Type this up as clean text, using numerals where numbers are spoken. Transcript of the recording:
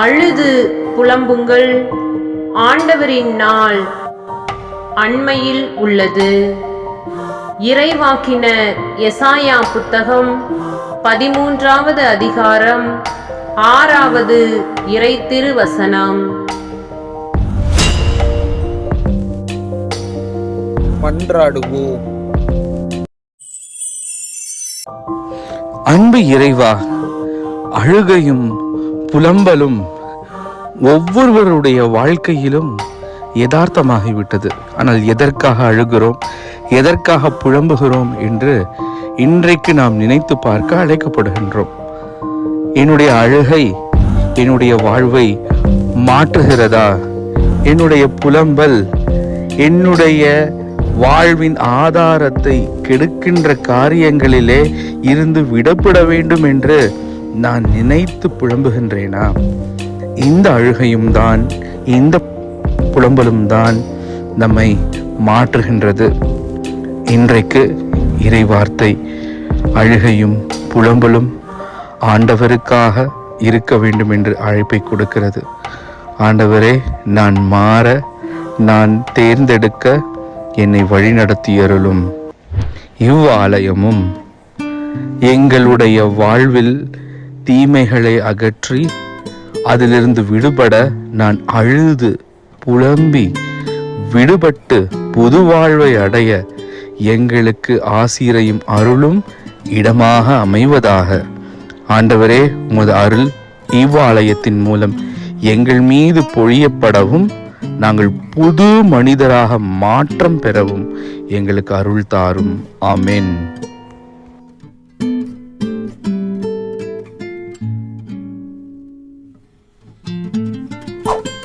அழுது புலம்புங்கள், ஆண்டவரின் நாள் அண்மையில் உள்ளது. இறைவாக்கினர் எசாயா புத்தகம் 13வது அதிகாரம் 6வது இறை திருவசனம். மன்றாடுவோம். அன்பு இறைவா, அழுகையும் புலம்பலும் ஒவ்வொருவருடைய வாழ்க்கையிலும் யதார்த்தமாகிவிட்டது. ஆனால் எதற்காக அழுகிறோம், எதற்காக புலம்புகிறோம் என்று இன்றைக்கு நாம் நினைத்து பார்க்க அழைக்கப்படுகின்றோம். என்னுடைய அழுகை என்னுடைய வாழ்வை மாற்றுகிறதா? என்னுடைய புலம்பல் என்னுடைய வாழ்வின் ஆதாரத்தை கெடுக்கின்ற காரியங்களிலே இருந்து விடப்பட வேண்டும் என்று நான் நினைத்து புலம்புகின்றேனா? இந்த அழுகையும் தான், இந்த புலம்பலும் தான் நம்மை மாற்றுகின்றது. இன்றைக்கு இறை வார்த்தை அழுகையும் புலம்பலும் ஆண்டவருக்காக இருக்க வேண்டும் என்று அழைப்பை கொடுக்கிறது. ஆண்டவரே, நான் மாற, நான் தேர்ந்தெடுக்க என்னை வழிநடத்தியருளும். இவ்வாலயமும் எங்களுடைய வாழ்வில் தீமைகளை அகற்றி அதிலிருந்து விடுபட நான் அழுது புலம்பி விடுபட்டு புது வாழ்வை அடைய எங்களுக்கு ஆசீரையும் அருளும் இடமாக அமைவதாக. ஆண்டவரே, உமது அருள் இவ்வாலயத்தின் மூலம் எங்கள் மீது பொழியப்படவும் நாங்கள் புது மனிதராக மாற்றம் பெறவும் எங்களுக்கு அருள் தாரும். ஆமென்.